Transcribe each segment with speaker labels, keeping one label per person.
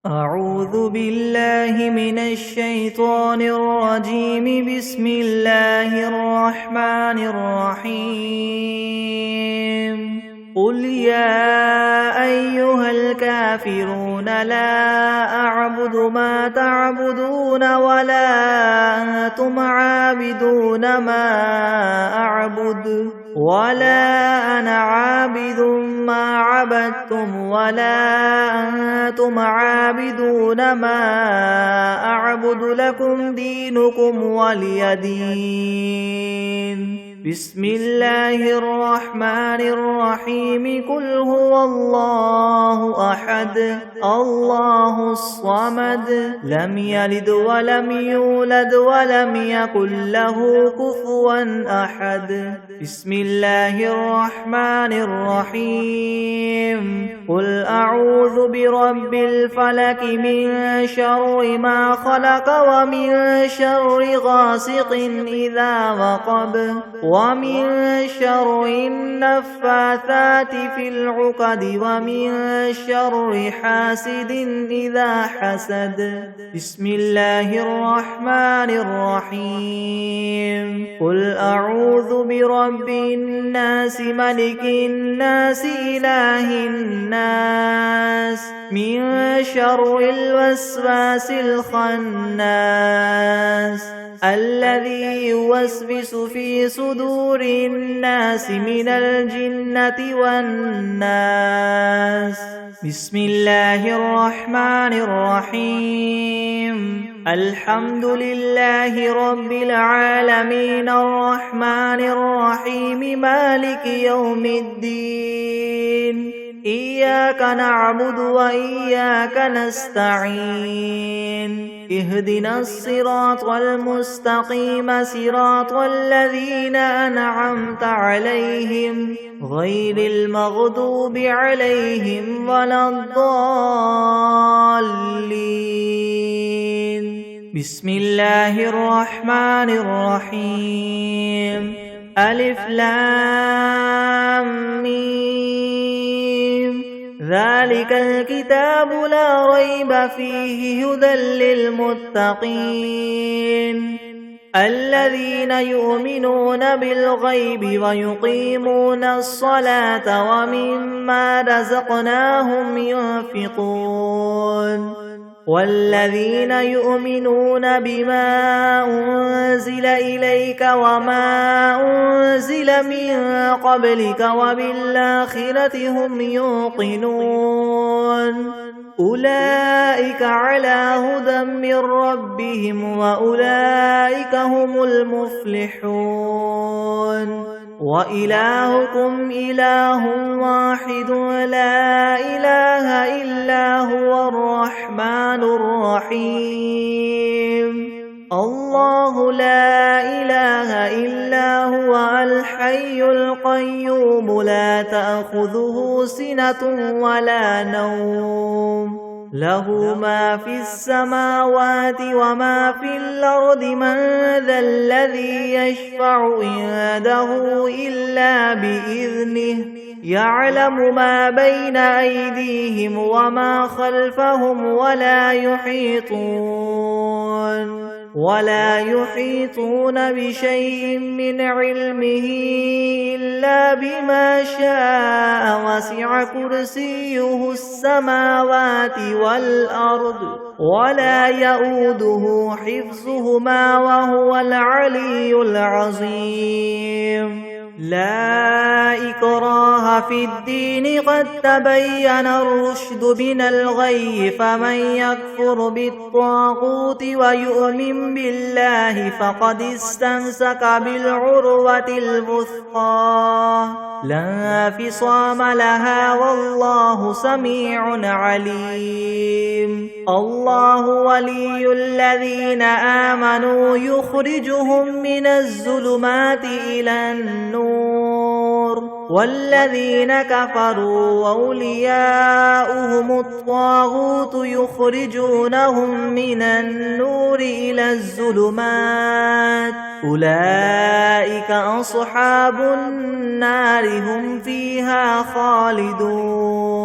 Speaker 1: أعوذ بالله من الشيطان الرجيم. بسم الله الرحمن الرحيم. قل يا أيها الكافرون لا أعبد ما تعبدون ولا أنتم عابدون ما أعبد ولا أنا عابد ما عبدتم ولا أنتم عابدون ما أعبد لكم دينكم ولي دين. بسم الله الرحمن الرحيم. قل هو الله أحد الله الصمد لم يلد ولم يولد ولم يكن له كفوا أحد. بسم الله الرحمن الرحيم. قل أعوذ برب الفلك من شر ما خلق ومن شر غاسق إذا وقب ومن شر النفاثات في العقد ومن شر حاسد إذا حسد. بسم الله الرحمن الرحيم. قل أعوذ برب الناس ملك الناس إله الناس من شر الوسواس الخناس الذي يوسوس في صدور الناس من الجنة والناس. بسم الله الرحمن الرحيم. الحمد لله رب العالمين الرحمن الرحيم مالك يوم الدين. إياك نعبد وإياك نستعين. اهدنا الصراط المستقيم صراط الذين أنعمت عليهم غير المغضوب عليهم ولا الضالين. بسم الله الرحمن الرحيم. ألف لام ميم. ذلك الكتاب لا ريب فيه هدى للمتقين الذين يؤمنون بالغيب ويقيمون الصلاة ومما رزقناهم ينفقون والذين يؤمنون بما أنزل إليك وما أنزل من قبلك وبالآخرة هم يوقنون أولئك على هدى من ربهم وأولئك هم المفلحون. وإلهكم إله واحد لا إله إلا هو الرحمن الرحيم. الله لا إله إلا هو الحي القيوم لا تأخذه سنة ولا نوم له ما في السماوات وما في الأرض. من ذا الذي يشفع عنده إلا بإذنه يعلم ما بين أيديهم وما خلفهم ولا يحيطون بشيء من علمه إلا بما شاء وسع كرسيه السماوات والأرض ولا يؤوده حفظهما وهو العلي العظيم. لا إكراه في الدين قد تبين الرشد من الغي. فمن يكفر بالطاغوت ويؤمن بالله فقد استمسك بالعروة الوثقى لا انفصام لها والله سميع عليم. الله ولي الذين آمنوا يخرجهم من الظلمات إلى النور والذين كفروا أولياؤهم الطاغوت يخرجونهم من النور إلى الظلمات أولئك أصحاب النار هم فيها خالدون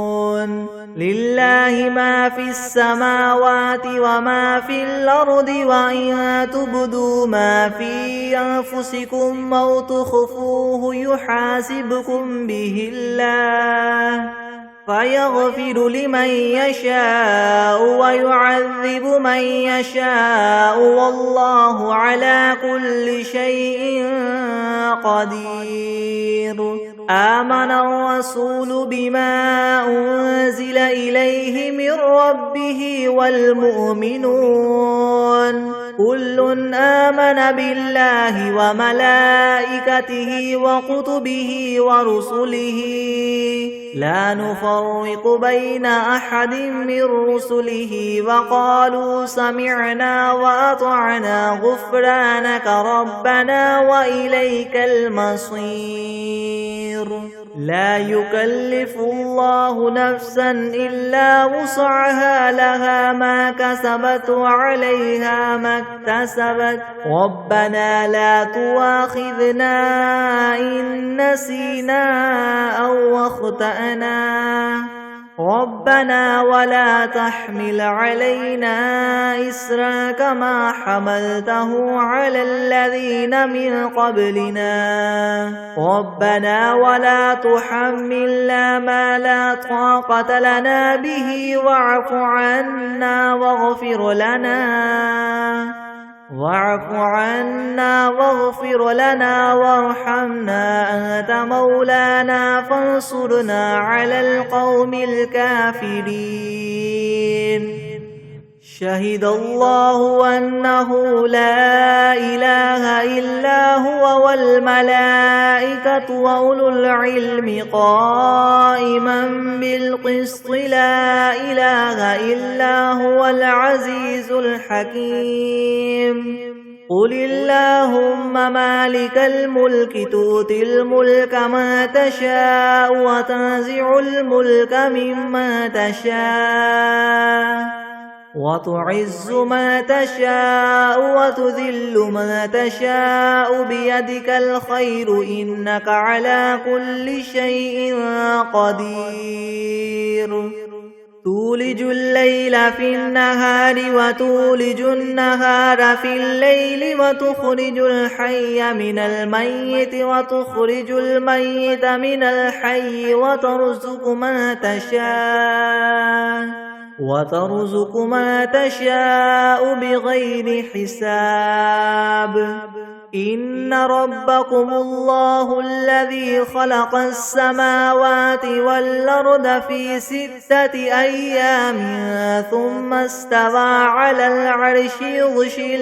Speaker 1: لله ما في السماوات وما في الأرض وإن تبدوا ما في أنفسكم أو تخفوه يحاسبكم به الله فيغفر لمن يشاء ويعذب من يشاء والله على كل شيء قدير. آمن الرسول بما أنزل إليه من ربه والمؤمنون كل آمن بالله وملائكته وكتبه ورسله لا نفرق بين أحد من رسله وقالوا سمعنا وأطعنا غفرانك ربنا وإليك المصير. لا يكلف الله نفسا إلا وسعها لها ما كسبت وعليها ما اكتسبت ربنا لا تؤاخذنا إن نسينا أو أخطأنا ربنا ولا تحمل علينا إسرا كما حملته على الذين من قبلنا ربنا ولا تحملنا ما لا طاقة لنا به واعف عنا واغفر لنا وارحمنا أنت مولانا فانصرنا على القوم الكافرين. شهد الله أنه لا إله إلا هو والملائكة وأولو العلم قائما بالقسط لا إله إلا هو العزيز الحكيم. قل اللهم مالك الملك تؤتي الملك ما تشاء وتنزع الملك ممن تشاء وتعز ما تشاء وتذل ما تشاء بيدك الخير إنك على كل شيء قدير. تولج الليل في النهار وتولج النهار في الليل وتخرج الحي من الميت وتخرج الميت من الحي وترزق ما تشاء بغير حساب. إن ربكم الله الذي خلق السماوات والأرض في 6 أيام ثم استوى على العرش يغشي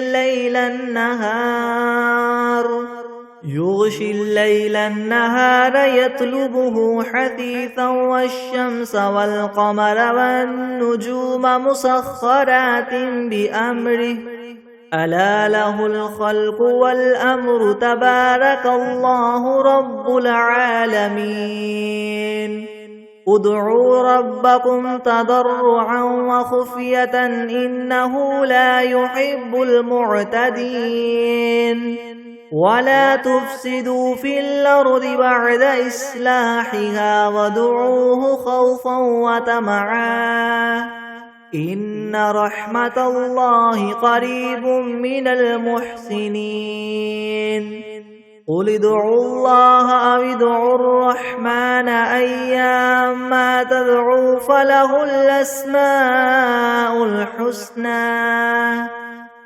Speaker 1: الليل النهار يطلبه حثيثا والشمس والقمر والنجوم مسخرات بأمره ألا له الخلق والأمر تبارك الله رب العالمين. ادعوا ربكم تضرعا وخفية إنه لا يحب المعتدين. ولا تفسدوا في الأرض بعد إصلاحها وادعوه خوفا وطمعا إن رحمة الله قريب من المحسنين. قل ادعوا الله أو ادعوا الرحمن أيما تدعوا فله الأسماء الحسنى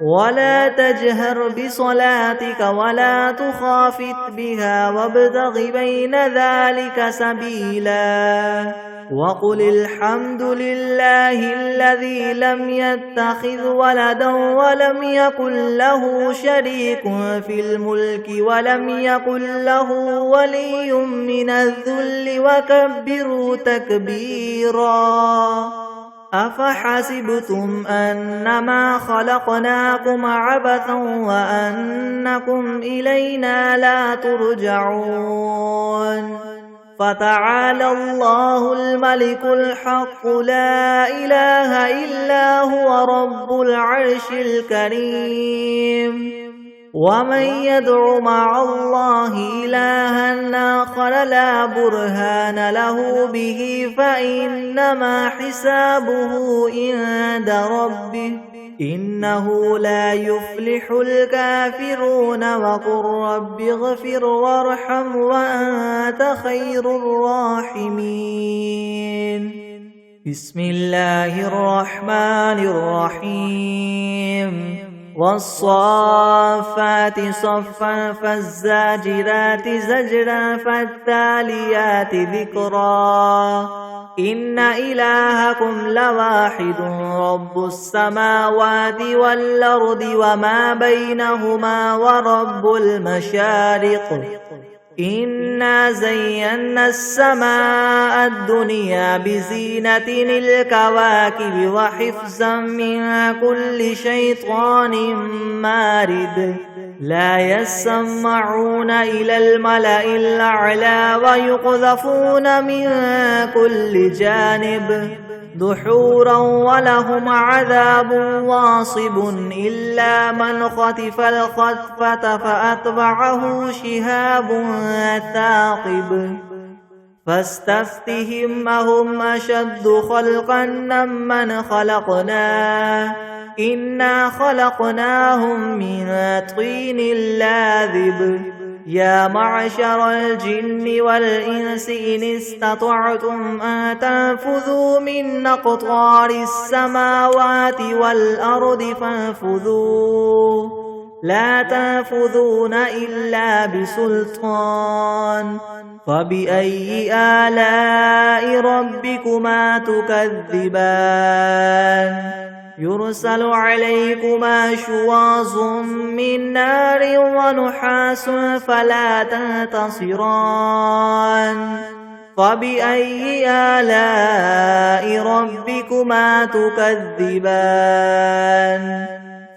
Speaker 1: ولا تجهر بصلاتك ولا تخافت بها وابتغ بين ذلك سبيلا. وقل الحمد لله الذي لم يتخذ ولدا ولم يكن له شريك في الملك ولم يكن له ولي من الذل وكبره تكبيرا. أفحسبتم أنما خلقناكم عبثا وأنكم إلينا لا ترجعون. فتعالى الله الملك الحق لا إله إلا هو رب العرش الكريم. ومن يدع مع الله إلها آخر لا برهان له به فإنما حسابه عند ربه إنه لا يفلح الكافرون وقل رب اغفر وارحم وأنت خير الراحمين بسم الله الرحمن الرحيم والصافات صفا فالزاجرات زجرا فالتاليات ذكرا إن إلهكم لواحد رب السماوات والأرض وما بينهما ورب المشارق إنا زينا السماء الدنيا بزينة الكواكب وحفظا من كل شيطان مارد لا يسمعون إلى الملأ الأعلى ويقذفون من كل جانب دحورا ولهم عذاب واصب إلا من خطف الخطفة فأتبعه شهاب ثاقب فاستفتهم أهم أشد خلقا ممن خلقنا إنا خلقناهم من طين لاذب يا معشر الجن والإنس إن استطعتم أن تنفذوا من أقطار السماوات والأرض فانفذوا لا تنفذون إلا بسلطان فبأي آلاء ربكما تكذبان يرسل عليكما شواظ من نار ونحاس فلا تنتصران فبأي آلاء ربكما تكذبان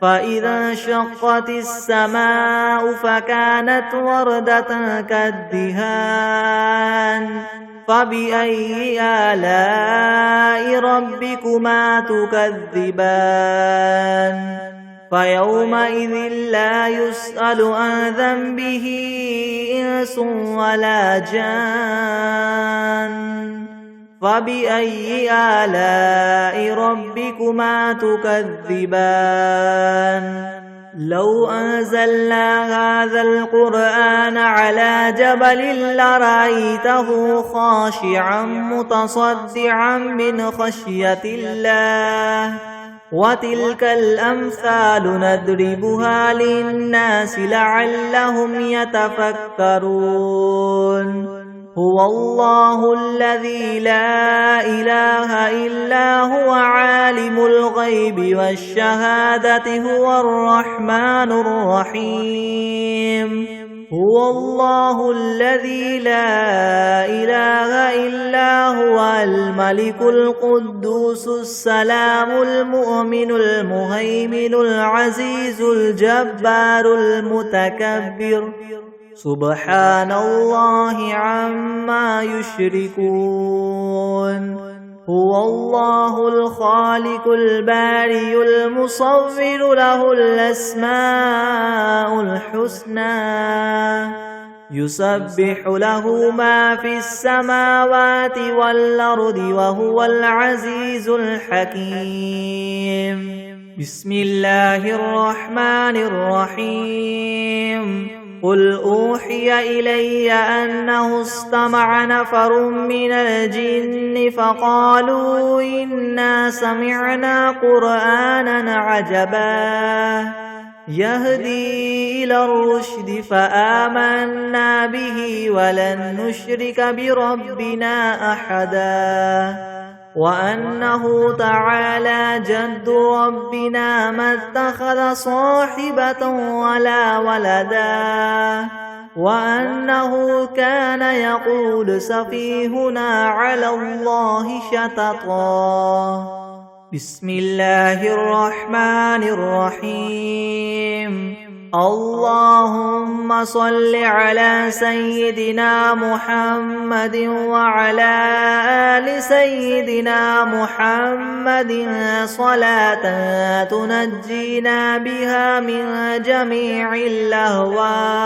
Speaker 1: فإذا انشقت السماء فكانت وردة كالدهان فبأي آلاء ربكما تكذبان فيومئذ لا يسأل عن ذنبه إنس ولا جان فبأي آلاء ربكما تكذبان لو أنزلنا هذا القرآن على جبل لرأيته خاشعا متصدعا من خشية الله وتلك الأمثال نضربها للناس لعلهم يتفكرون هو الله الذي لا إله إلا هو عالم الغيب والشهادة هو الرحمن الرحيم هو الله الذي لا إله إلا هو الملك القدوس السلام المؤمن المهيمن العزيز الجبار المتكبر سبحان الله عما يشركون هو الله الخالق البارئ المصور له الأسماء الحسنى يسبح له ما في السماوات والأرض وهو العزيز الحكيم بسم الله الرحمن الرحيم قل أوحي إلي أنه استمع نفر من الجن فقالوا إنا سمعنا قرآنا عجبا يهدي إلى الرشد فآمنا به ولن نشرك بربنا أحدا وأنه تعالى جد ربنا ما اتخذ صاحبة ولا ولدا وأنه كان يقول سفيهنا على الله شططا بسم الله الرحمن الرحيم اللهم صل على سيدنا محمد وعلى آل سيدنا محمد صلاة تنجينا بها من جميع الأهوال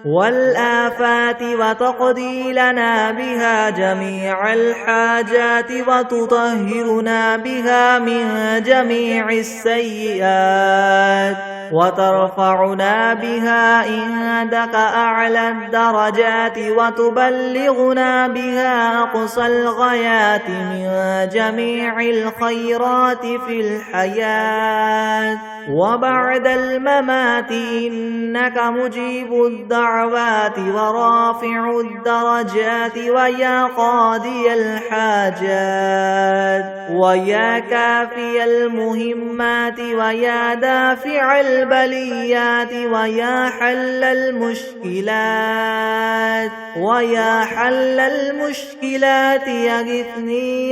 Speaker 1: والآفات وتقضي لنا بها جميع الحاجات وتطهرنا بها من جميع السيئات وترفعنا بها عندك أعلى الدرجات وتبلغنا بها أقصى الغايات من جميع الخيرات في الحياة وبعد الممات إنك مجيب الدعوات ورافع الدرجات ويا قاضي الحاجات ويا كافي المهمات ويا دافع البليات ويا حل المشكلات يغثني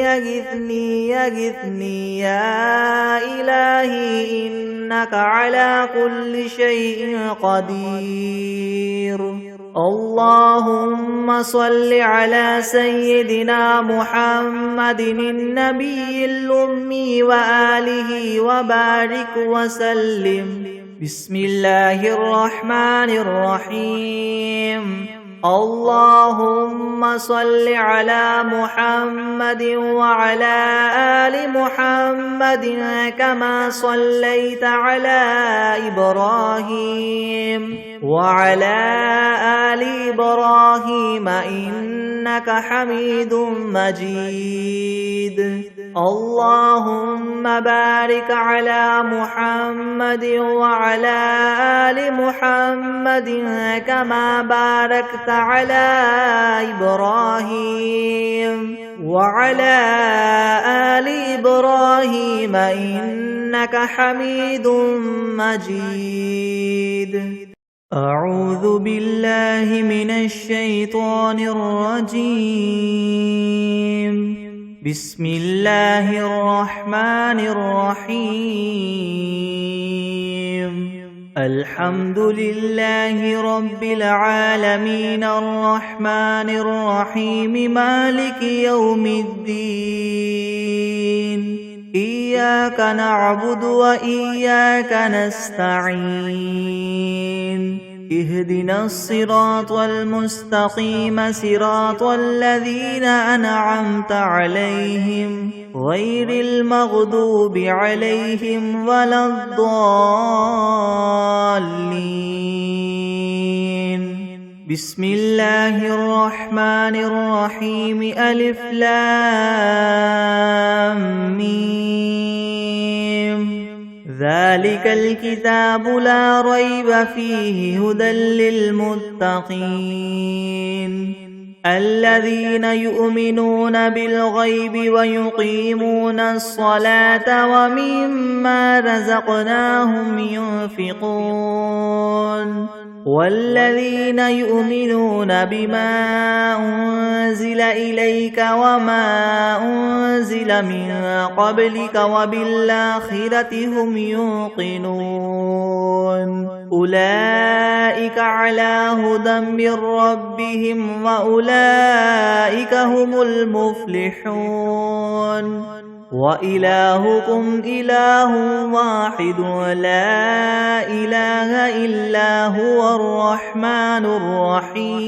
Speaker 1: يا إلهي إنك على كل شيء قدير. اللهم صل على سيدنا محمد النبي الأمي وآله وبارك وسلم. بسم الله الرحمن الرحيم. اللهم صل على محمد وعلى آل محمد كما صليت على إبراهيم وعلى آل إبراهيم إنك حميد مجيد. اللهم بارك على محمد وعلى آل محمد كما باركت على إبراهيم وعلى آل إبراهيم إنك حميد مجيد. أعوذ بالله من الشيطان الرجيم. بسم الله الرحمن الرحيم. الحمد لله رب العالمين الرحمن الرحيم مالك يوم الدين. إياك نعبد وإياك نستعين. اهدنا الصراط المستقيم صراط الذين أنعمت عليهم غير المغضوب عليهم ولا الضالين. بسم الله الرحمن الرحيم. ألف لام ميم. ذلك الكتاب لا ريب فيه هدى للمتقين الذين يؤمنون بالغيب ويقيمون الصلاة ومما رزقناهم ينفقون والذين يؤمنون بما أنزل إليك وما أنزل من قبلك وبالآخرة هم يوقنون. أولئك على هدى من ربهم وأولئك هم المفلحون. وإلهكم إله واحد لا إله إلا هو الرحمن الرحيم.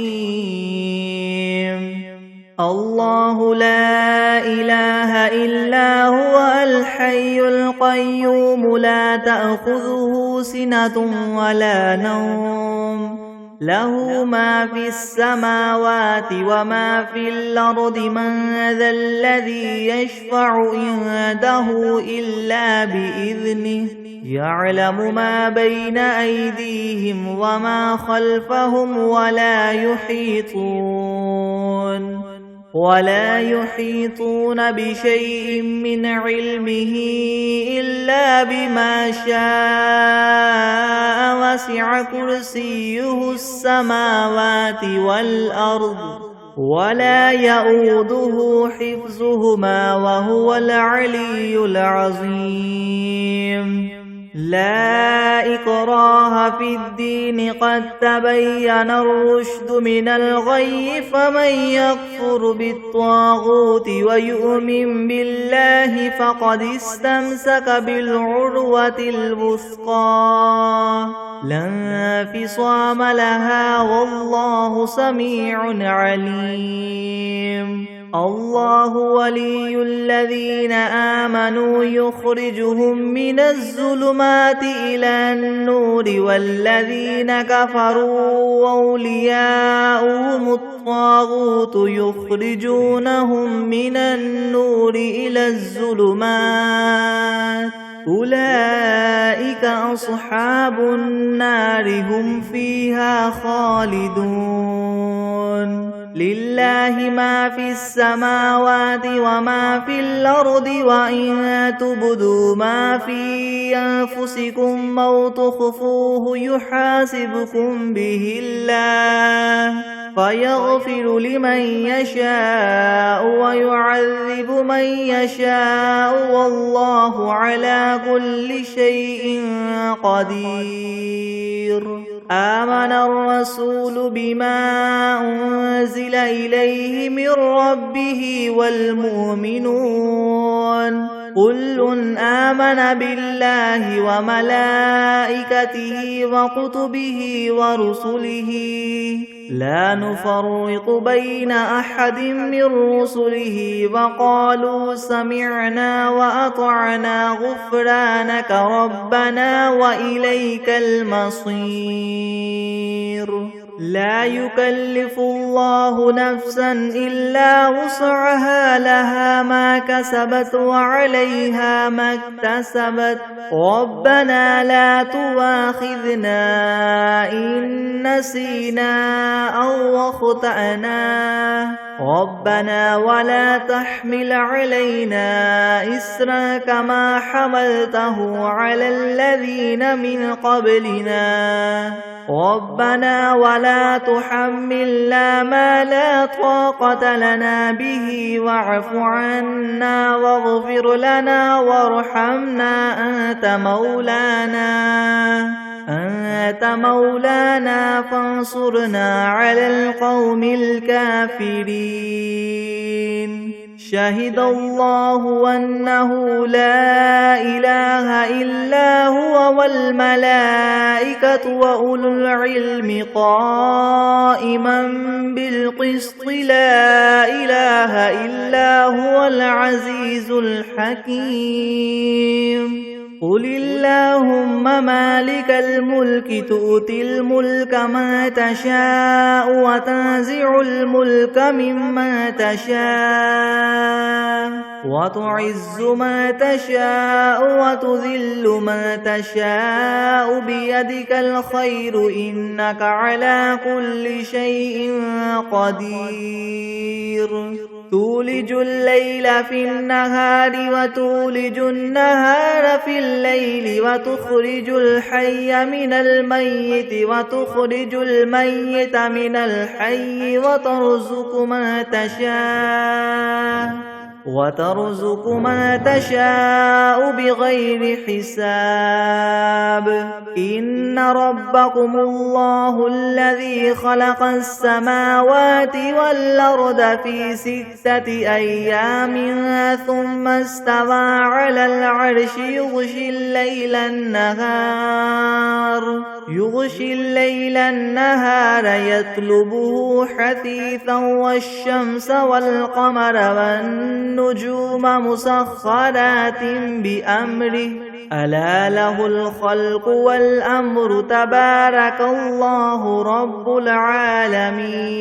Speaker 1: الله لا إله إلا هو الحي القيوم لا تأخذه سنة ولا نوم له ما في السماوات وما في الأرض. من ذا الذي يشفع عنده إلا بإذنه يعلم ما بين أيديهم وما خلفهم ولا يحيطون بشيء من علمه إلا بما شاء. وسع كرسيه السماوات والأرض ولا يؤوده حفظهما وهو العلي العظيم. لا إكراه في الدين قد تبين الرشد من الغي فمن يكفر بالطاغوت ويؤمن بالله فقد استمسك بالعروة الوثقى لا انفصام لها والله سميع عليم الله ولي الذين آمنوا يخرجهم من الظلمات إلى النور والذين كفروا أولياؤهم الطاغوت يخرجونهم من النور إلى الظلمات أولئك أصحاب النار هم فيها خالدون لله ما في السماوات وما في الأرض وإن تبدوا ما في أنفسكم أو تخفوه يحاسبكم به الله فيغفر لمن يشاء ويعذب من يشاء والله على كل شيء قدير آمن الرسول بما أنزل إليه من ربه والمؤمنون كل آمن بالله وملائكته وكتبه ورسله لا نفرق بين أحد من رسله وقالوا سمعنا وأطعنا غفرانك ربنا وإليك المصير لا يكلف الله نفسا إلا وسعها لها ما كسبت وعليها ما اكتسبت ربنا لا تؤاخذنا إن نسينا أو أخطأنا ربنا ولا تحمل علينا إسرا كما حملته على الذين من قبلنا ربنا ولا تحملنا ما لا طاقة لنا به واعف عنا واغفر لنا وارحمنا أنت مولانا فانصرنا على القوم الكافرين شهد الله أنه لا إله إلا هو والملائكة وأولو العلم قائما بالقسط لا إله إلا هو العزيز الحكيم قل اللهم مالك الملك تؤتي الملك ما تشاء وتنزع الملك ممن تشاء وتعز ما تشاء وتذل ما تشاء بيدك الخير إنك على كل شيء قدير تولج الليل في النهار وتولج النهار في الليل وتخرج الحي من الميت وتخرج الميت من الحي وترزق ما تشاء بغير حساب إن ربكم الله الذي خلق السماوات والأرض في 6 أيام ثم استوى على العرش يغشي الليل النهار يطلبه حثيثا والشمس والقمر والنجوم مسخرات بأمره ألا له الخلق والأمر تبارك الله رب العالمين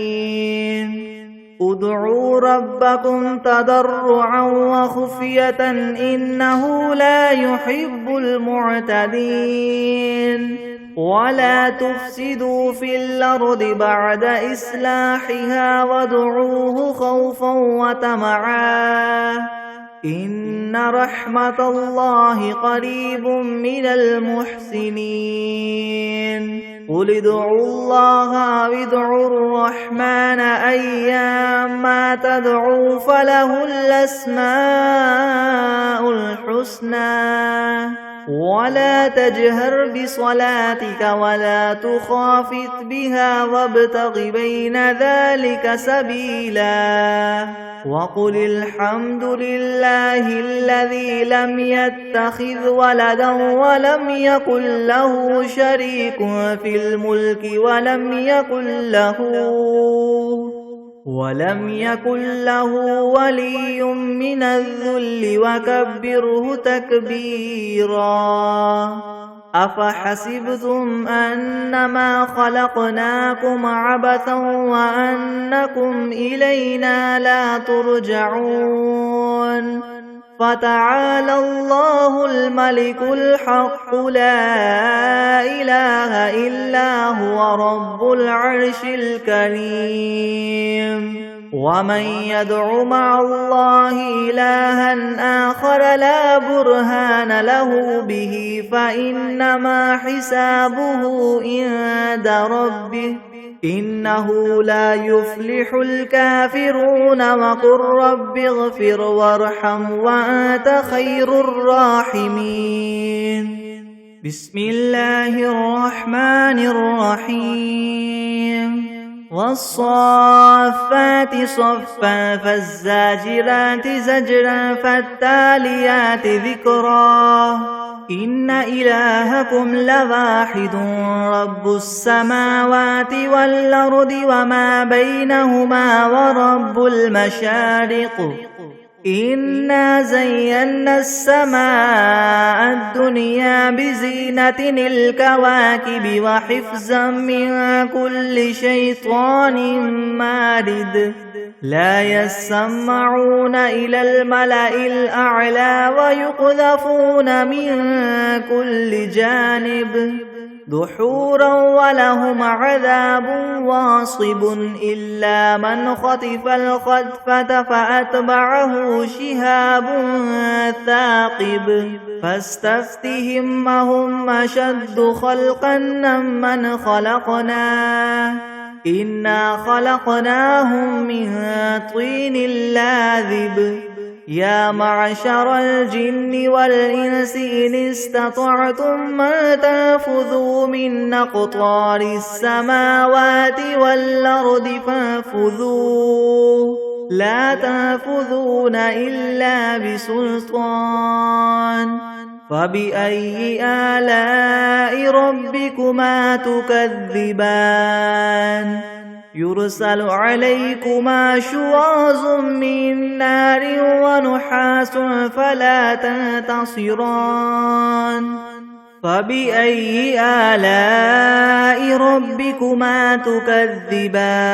Speaker 1: ادعوا ربكم تضرعا وخفية إنه لا يحب المعتدين ولا تفسدوا في الأرض بعد إصلاحها وادعوه خوفا وطمعا إن رحمة الله قريب من المحسنين قل ادعوا الله وادعوا الرحمن أيما تدعوا فله الأسماء الحسنى ولا تجهر بصلاتك ولا تخافت بها وابتغ بين ذلك سبيلا وقل الحمد لله الذي لم يتخذ ولدا ولم يكن له شريك في الملك ولم يكن له ولي من الذل وكبره تكبيرا أفحسبتم أنما خلقناكم عبثا وأنكم إلينا لا ترجعون فتعالى الله الملك الحق لا إله إلا هو رب العرش الكريم ومن يدع مع الله إلها آخر لا برهان له به فإنما حسابه عند ربه إنه لا يفلح الكافرون وقل رب اغفر وارحم وأنت خير الراحمين بسم الله الرحمن الرحيم والصافات صفا فالزاجرات زجرا فالتاليات ذكرا إن إلهكم لواحد رب السماوات والأرض وما بينهما ورب المشارق إنا زينا السماء الدنيا بزينة الكواكب وحفظا من كل شيطان مارد لا يسمعون إلى الملأ الأعلى ويقذفون من كل جانب دحورا ولهم عذاب واصب إلا من خطف الخطفة فأتبعه شهاب ثاقب فاستفتهم أهم أشد خلقا ممن خلقنا إنا خلقناهم من طين لاذب يا معشر الجن والإنس إن استطعتم أن تنفذوا من أقطار السماوات والأرض فانفذوا لا تنفذون إلا بسلطان فبأي آلاء ربكما تكذبان يرسل عليكما شواظ من نار ونحاس فلا تنتصران فبأي آلاء ربكما تكذبان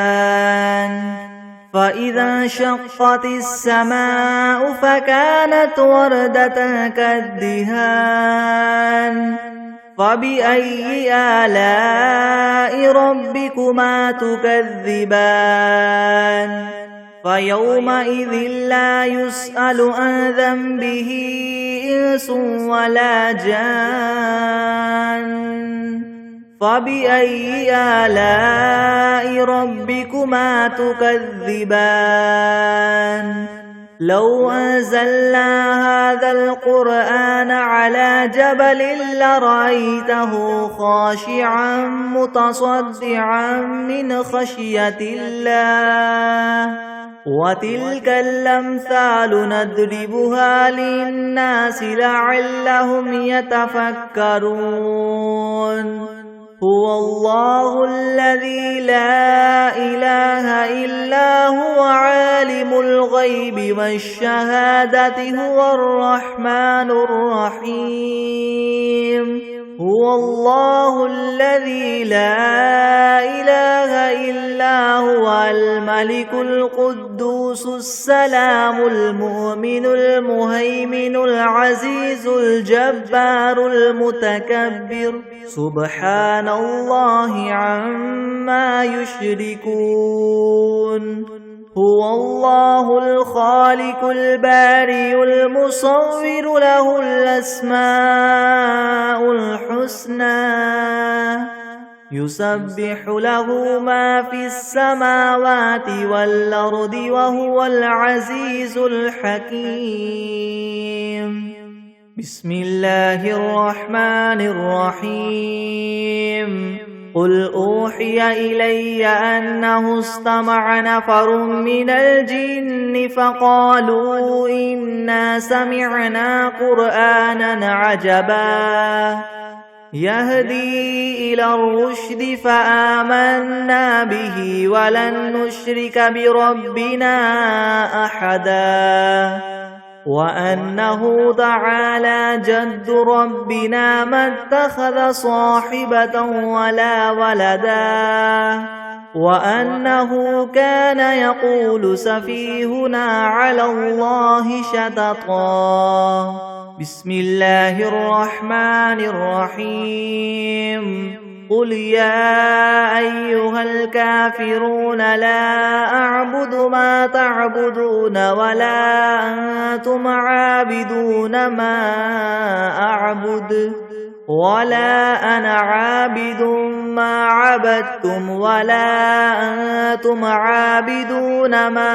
Speaker 1: فإذا انشقت السماء فكانت وردة كالدهان فبأي آلاء ربكما تكذبان فيومئذ لا يسأل عن ذنبه إنس ولا جان فبأي آلاء ربكما تكذبان لو أنزلنا هذا القرآن على جبل لرأيته خاشعا متصدعا من خشية الله وتلك الأمثال نضربها للناس لعلهم يتفكرون هو الله الذي لا إله إلا هو عالم الغيب والشهادة هو الرحمن الرحيم هو الله الذي لا إله إلا هو الملك القدوس السلام المؤمن المهيمن العزيز الجبار المتكبر سبحان الله عما يشركون هو الله الخالق البارئ المصور له الأسماء الحسنى يسبح له ما في السماوات والأرض وهو العزيز الحكيم بسم الله الرحمن الرحيم قل أوحي إلي أنه استمع نفر من الجن فقالوا إنا سمعنا قرآنا عجبا يهدي إلى الرشد فآمنا به ولن نشرك بربنا أحدا وأنه تعالى جد ربنا ما اتخذ صاحبة ولا ولدا وأنه كان يقول سفيهنا على الله شططا بسم الله الرحمن الرحيم قل يا أيها الكافرون لا أعبد ما تعبدون ولا أنتم عابدون ما أعبد ولا أنا عابد ما عبدتم ولا أنتم عابدون ما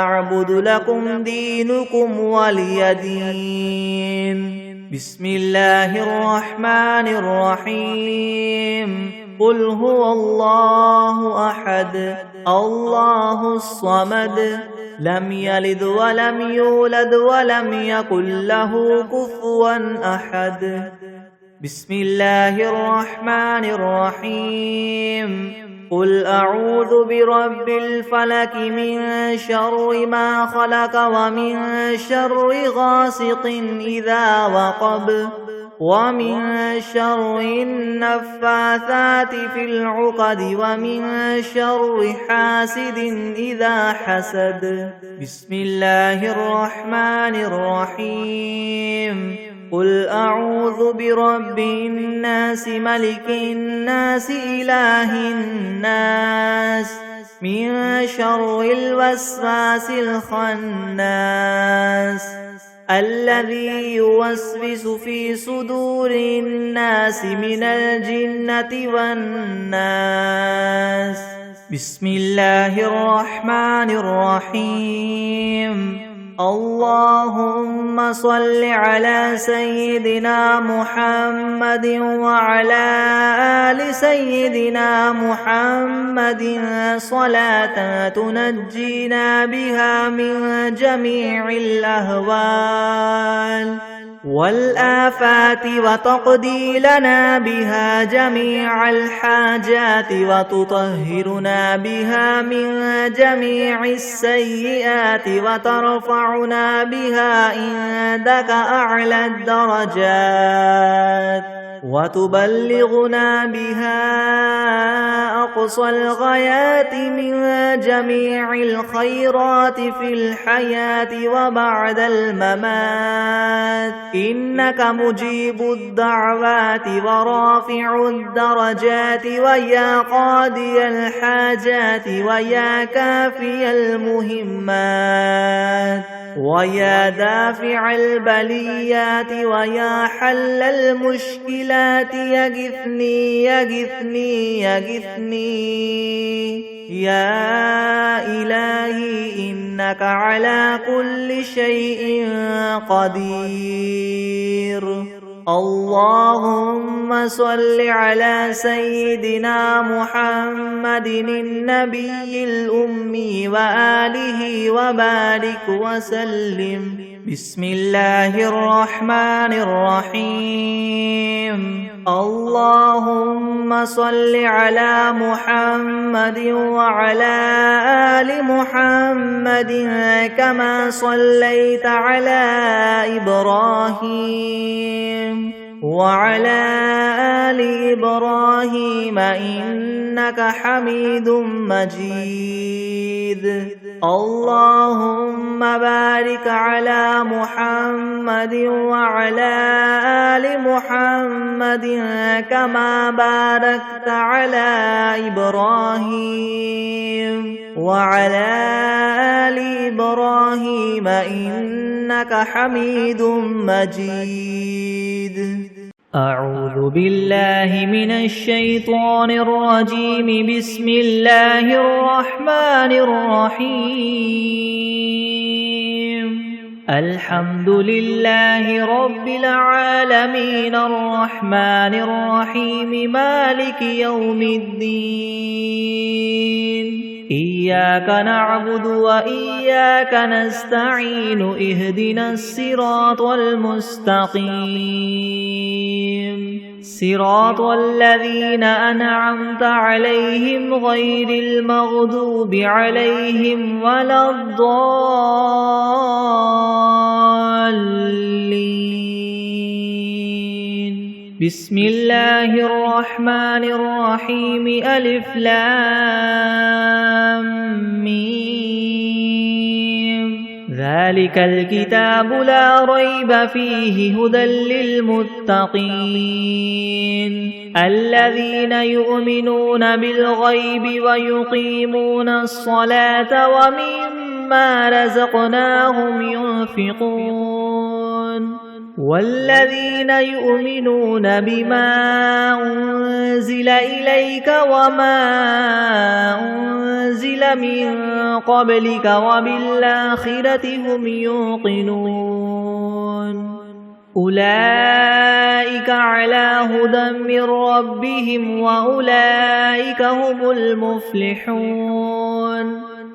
Speaker 1: أعبد لكم دينكم ولي دين بسم الله الرحمن الرحيم قل هو الله أحد الله الصمد لم يلد ولم يولد ولم يكن له كفوا أحد بسم الله الرحمن الرحيم قل أعوذ برب الفلك من شر ما خلق ومن شر غاسق إذا وقب ومن شر النفاثات في العقد ومن شر حاسد إذا حسد بسم الله الرحمن الرحيم قل أعوذ برب الناس ملك الناس إله الناس من شر الوسواس الخناس الذي يوسوس في صدور الناس من الجنة والناس بسم الله الرحمن الرحيم اللهم صل على سيدنا محمد وعلى آل سيدنا محمد صلاة تنجينا بها من جميع الأهوال والآفات وتقضي لنا بها جميع الحاجات وتطهرنا بها من جميع السيئات وترفعنا بها عندك أعلى الدرجات وتبلغنا بها أقصى الغايات من جميع الخيرات في الحياة وبعد الممات إنك مجيب الدعوات ورافع الدرجات ويا قاضي الحاجات ويا كافي المهمات ويا دافع البليات ويا حل المشكلات يغثني يغثني يغثني يا إلهي إنك على كل شيء قدير اللهم صل على سيدنا محمد النبي الأمي وآله وبارك وسلم بسم الله الرحمن الرحيم اللهم صل على محمد وعلى آل محمد كما صليت على إبراهيم وعلى آل إبراهيم إنك حميد مجيد اللهم بارك على محمد وعلى آل محمد كما باركت على إبراهيم وعلى آل إبراهيم إنك حميد مجيد أعوذ بالله من الشيطان الرجيم بسم الله الرحمن الرحيم الحمد لله رب العالمين الرحمن الرحيم مالك يوم الدين إياك نعبد وإياك نستعين اهدنا الصراط المستقيم صراط الذين أنعمت عليهم غير المغضوب عليهم ولا الضالين بسم الله الرحمن الرحيم ألف لام ميم ذلك الكتاب لا ريب فيه هدى للمتقين الذين يؤمنون بالغيب ويقيمون الصلاة ومما رزقناهم ينفقون والذين يؤمنون بما أنزل إليك وما أنزل من قبلك وبالآخرة هم يوقنون أولئك على هدى من ربهم وأولئك هم المفلحون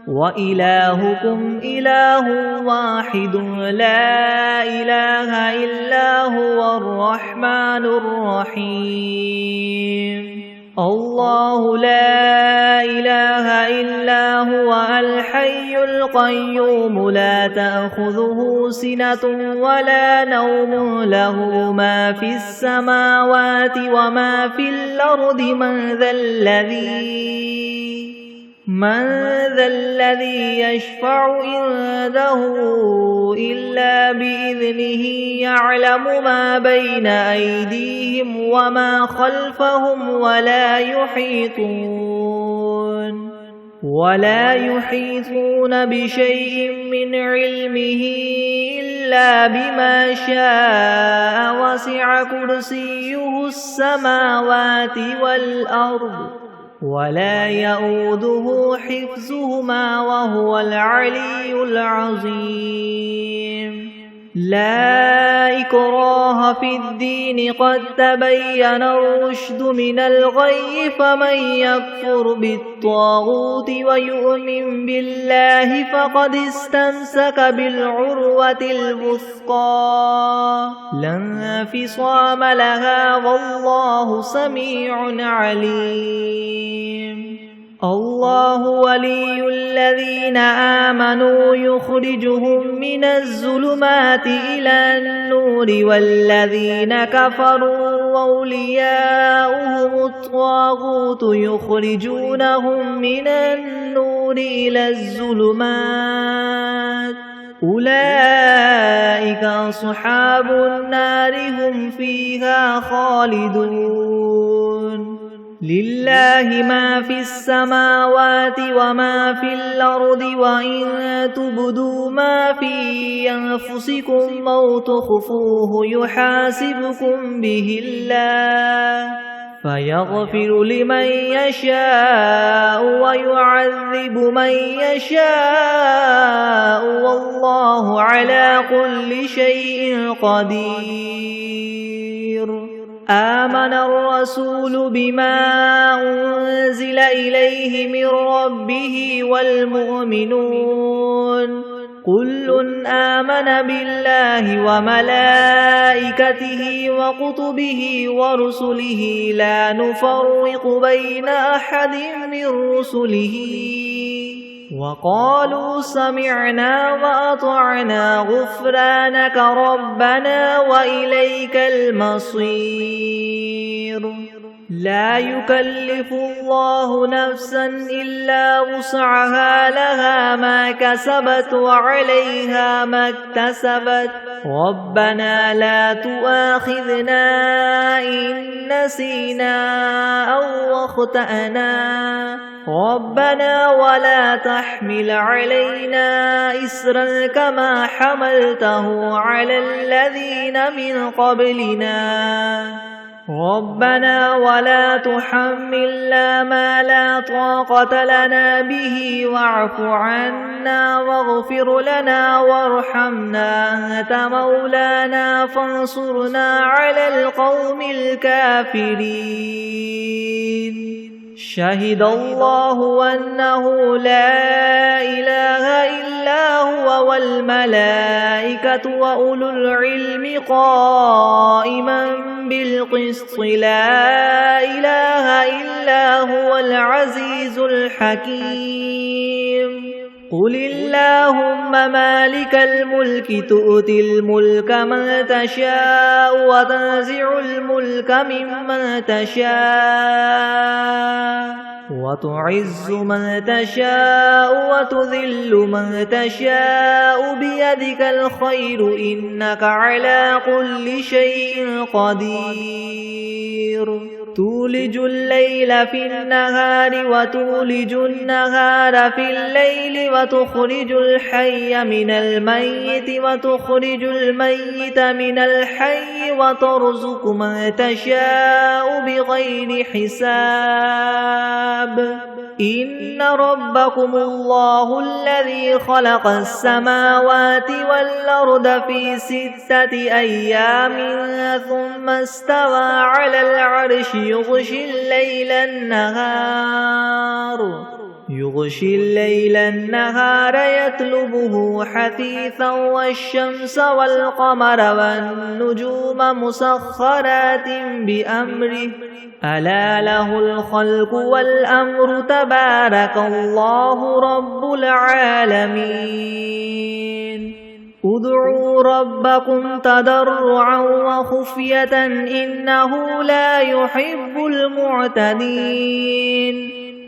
Speaker 1: وإلهكم إله واحد لا إله إلا هو الرحمن الرحيم الله لا إله إلا هو الحي القيوم لا تأخذه سنة ولا نوم له ما في السماوات وما في الأرض من ذا الذي يشفع عنده إلا بإذنه يعلم ما بين أيديهم وما خلفهم ولا يحيطون بشيء من علمه إلا بما شاء وسع كرسيه السماوات والأرض ولا يؤوده حفظهما وهو العلي العظيم لا إكراه في الدين قد تبين الرشد من الغي فمن يكفر بالطاغوت ويؤمن بالله فقد استمسك بالعروة الوثقى لا انفصام لها والله سميع عليم الله ولي الذين آمنوا يخرجهم من الظلمات إلى النور والذين كفروا أولياؤهم الطاغوت يخرجونهم من النور إلى الظلمات أولئك أصحاب النار هم فيها خالدون لله ما في السماوات وما في الأرض وإن تبدوا ما في أنفسكم أو تخفوه يحاسبكم به الله فيغفر لمن يشاء ويعذب من يشاء والله على كل شيء قدير آمن الرسول بما أنزل إليه من ربه والمؤمنون كل آمن بالله وملائكته وكتبه ورسله لا نفرق بين أحد من رسله وقالوا سمعنا وأطعنا غفرانك ربنا وإليك المصير لا يكلف الله نفسا إلا وسعها لها ما كسبت وعليها ما اكتسبت ربنا لا تؤاخذنا إن نسينا أو أخطأنا ربنا ولا تحمل علينا إسرا كما حملته على الذين من قبلنا ربنا ولا تحملنا ما لا طاقة لنا به واعف عنا واغفر لنا وارحمنا أنت مولانا فانصرنا على القوم الكافرين شهد الله أنه لا إله إلا هو والملائكة وأولو العلم قائما بالقسط لا إله إلا هو العزيز الحكيم قل اللهم مالك الملك تؤتي الملك من تشاء وتنزع الملك ممن تشاء وتعز من تشاء وتذل من تشاء بيدك الخير إنك على كل شيء قدير تولج الليل في النهار وتولج النهار في الليل وتخرج الحي من الميت وتخرج الميت من الحي وترزق من تشاء بغير حساب إن ربكم الله الذي خلق السماوات والأرض في 6 أيام ثم استوى على العرش يغشي الليل النهار يطلبه حثيثا والشمس والقمر والنجوم مسخرات بأمره ألا له الخلق والأمر تبارك الله رب العالمين ادعوا ربكم تضرعا وخفية إنه لا يحب المعتدين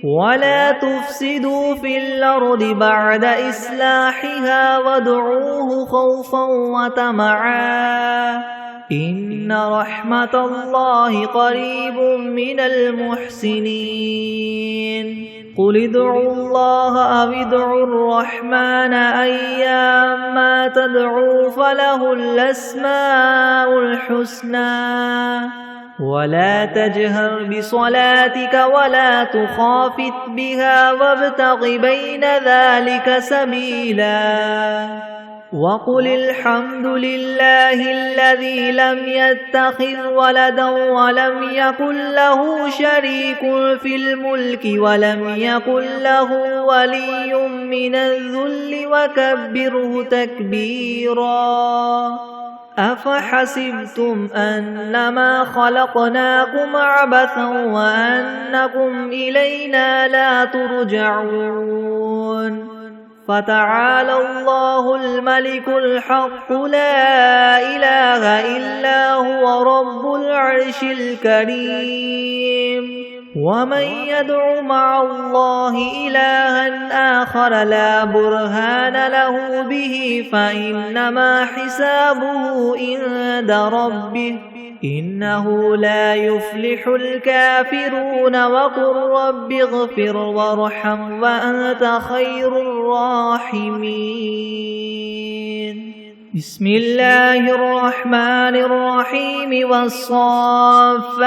Speaker 1: ولا تفسدوا في الأرض بعد إصلاحها وادعوه خوفا وطمعا إن رحمة الله قريب من المحسنين قل ادعوا الله أو ادعوا الرحمن أيما تدعوا فله الأسماء الحسنى ولا تجهر بصلاتك ولا تخافت بها وابتغ بين ذلك سبيلا وقل الحمد لله الذي لم يتخذ ولدا ولم يكن له شريك في الملك ولم يكن له ولي من الذل وكبره تكبيرا أفحسبتم أنما خلقناكم عبثا وأنكم إلينا لا ترجعون فتعالى الله الملك الحق لا إله إلا هو رب العرش الكريم ومن يدع مع الله إلها آخر لا برهان له به فإنما حسابه عند ربه إنه لا يفلح الكافرون وقل رب اغفر وارحم وأنت خير الراحمين بسم الله الرحمن الرحيم والصافات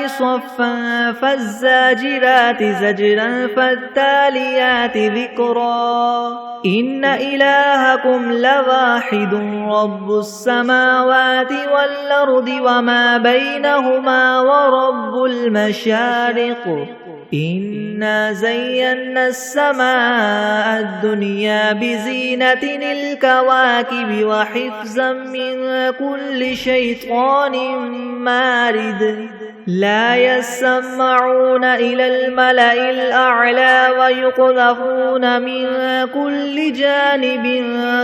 Speaker 1: صفا فالزاجرات زجرا فالتاليات ذكرا إن إلهكم لواحد رب السماوات والأرض وما بينهما ورب المشارق إنا زينا السماء الدنيا بزينة الكواكب وحفظا من كل شيطان مارد لا يسمعون إلى الملأ الأعلى ويقذفون من كل جانب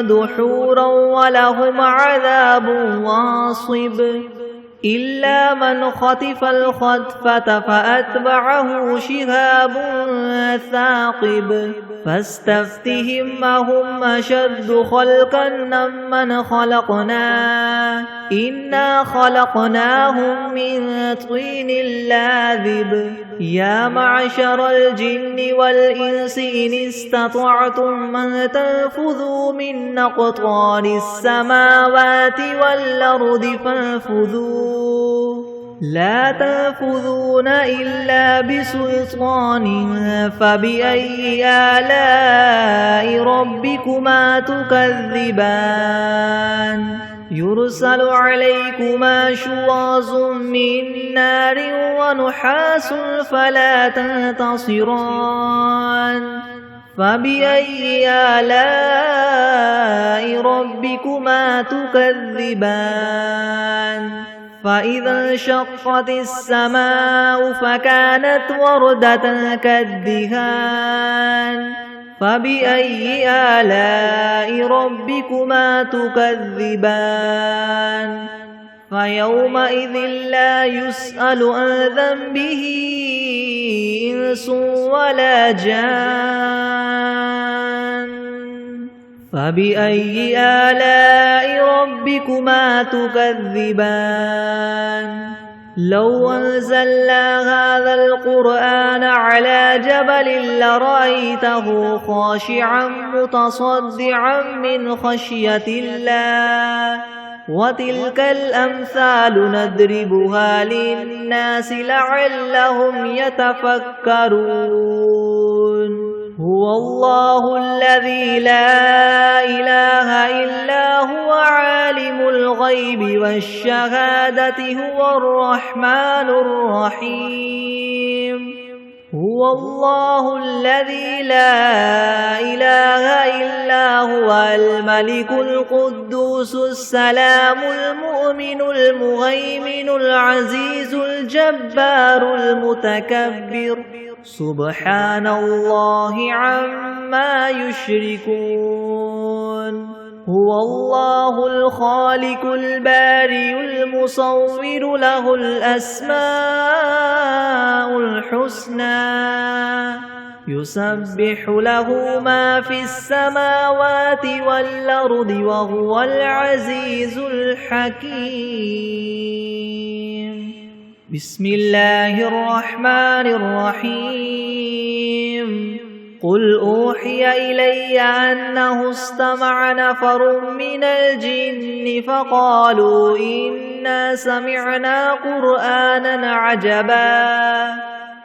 Speaker 1: دحورا ولهم عذاب واصب إلا من خطف الخطفة فأتبعه شهاب ثاقب فاستفتهم أهم أشد خلقا أم من خلقنا إنا خلقناهم من طين لاذب يا معشر الجن والإنس إن استطعتم أن تنفذوا من أقطار السماوات والأرض فانفذوا لا تنفذون إلا بسلطان فبأي آلاء ربكما تكذبان يرسل عليكما شواظ من نار ونحاس فلا تنتصران فبأي آلاء ربكما تكذبان فإذا انشقت السماء فكانت وردة كالدهان فبأي آلاء ربكما تكذبان فيومئذ لا يسأل عن ذنبه إنس ولا جان فبأي آلاء ربكما تكذبان لو أنزلنا هذا القرآن على جبل لرأيته خاشعا متصدعا من خشية الله وتلك الأمثال نضربها للناس لعلهم يتفكرون هو الله الذي لا إله إلا هو عالم الغيب والشهادة هو الرحمن الرحيم هو الله الذي لا إله إلا هو الملك القدوس السلام المؤمن المهيمن العزيز الجبار المتكبر سبحان الله عما يشركون هو الله الخالق البارئ المصور له الأسماء الحسنى يسبح له ما في السماوات والأرض وهو العزيز الحكيم بسم الله الرحمن الرحيم قل أوحي إلي أنه استمع نفر من الجن فقالوا إنا سمعنا قرآنا عجبا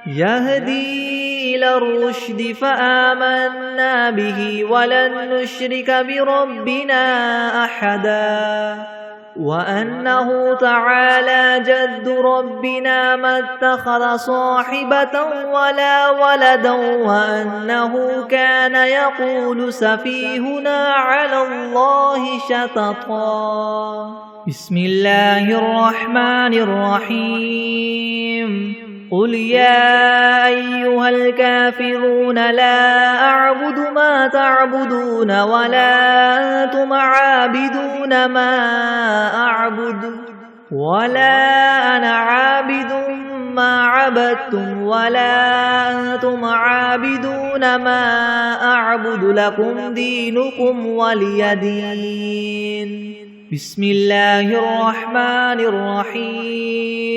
Speaker 1: يهدي إلى الرشد فآمنا به ولن نشرك بربنا أحدا وأنه تعالى جد ربنا ما اتخذ صاحبة ولا ولدا وأنه كان يقول سفيهنا على الله شططا بسم الله الرحمن الرحيم قل يا أيها الكافرون لا أعبد ما تعبدون ولا أنتم عابدون ما أعبد ولا أنا عابد ما عبدتم ولا أنتم عابدون ما أعبد لكم دينكم ولي دين بسم الله الرحمن الرحيم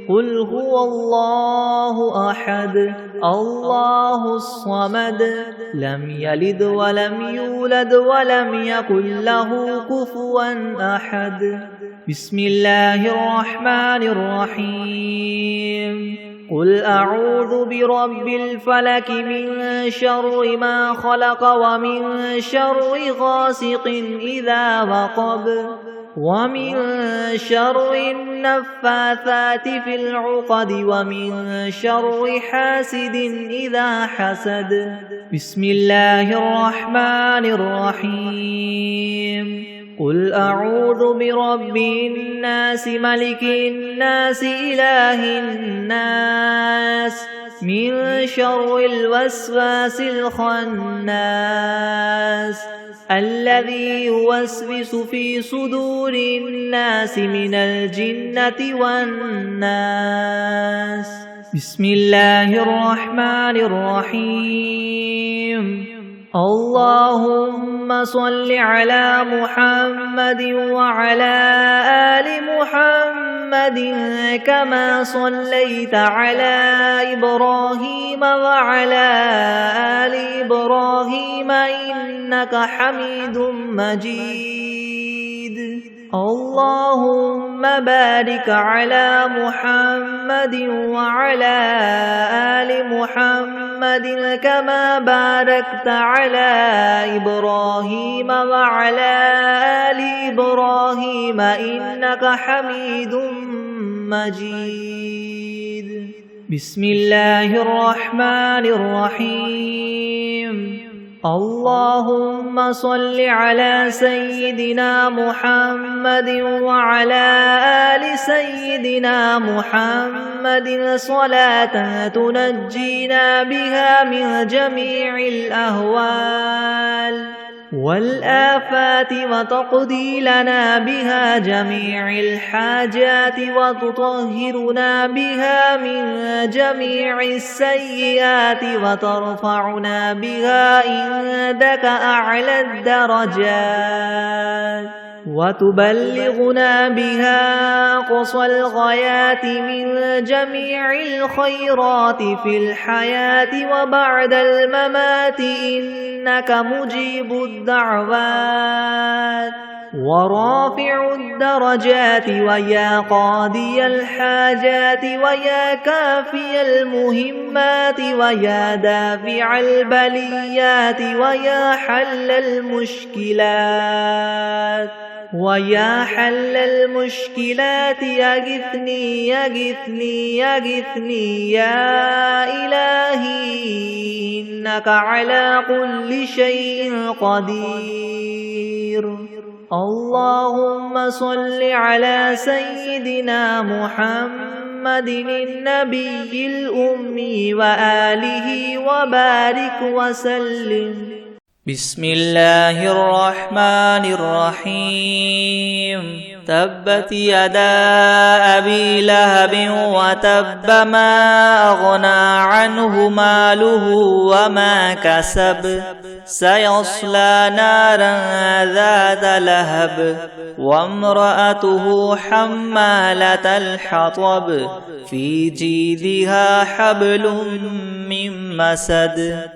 Speaker 1: قل هو الله أحد الله الصمد لم يلد ولم يولد ولم يكن له كفوا أحد بسم الله الرحمن الرحيم قل أعوذ برب الفلك من شر ما خلق ومن شر غاسق إذا وقب ومن شر النفاثات في العقد ومن شر حاسد إذا حسد بسم الله الرحمن الرحيم قل أعوذ برب الناس ملك الناس إله الناس من شر الوسواس الخناس الذي يوسوس في صدور الناس من الجنة والناس بسم الله الرحمن الرحيم اللهم صل على محمد وعلى آل محمد كما صليت على إبراهيم وعلى آل إبراهيم إنك حميد مجيد اللهم بارك على محمد وعلى آل محمد كما باركت على إبراهيم وعلى آل إبراهيم إنك حميد مجيد. بسم الله الرحمن الرحيم. اللهم صل على سيدنا محمد وعلى آل سيدنا محمد صلاة تنجينا بها من جميع الأهوال والآفات وتقضي لنا بها جميع الحاجات وتطهرنا بها من جميع السيئات وترفعنا بها عندك أعلى الدرجات وتبلغنا بها أقصى الغايات من جميع الخيرات في الحياة وبعد الممات إنك مجيب الدعوات ورافع الدرجات ويا قاضي الحاجات ويا كافي المهمات ويا دافع البليات ويا حل المشكلات ويا حل المشكلات يغثني يغثني يغثني يا إلهي إنك على كل شيء قدير. اللهم صل على سيدنا محمد النبي الأمي وآله وبارك وسلم.
Speaker 2: بسم الله الرحمن الرحيم. تبت يدا أبي لهب وتب ما أغنى عنه ماله وما كسب سيصلى نارا ذات لهب وامرأته حمالة الحطب في جيدها حبل من مسد.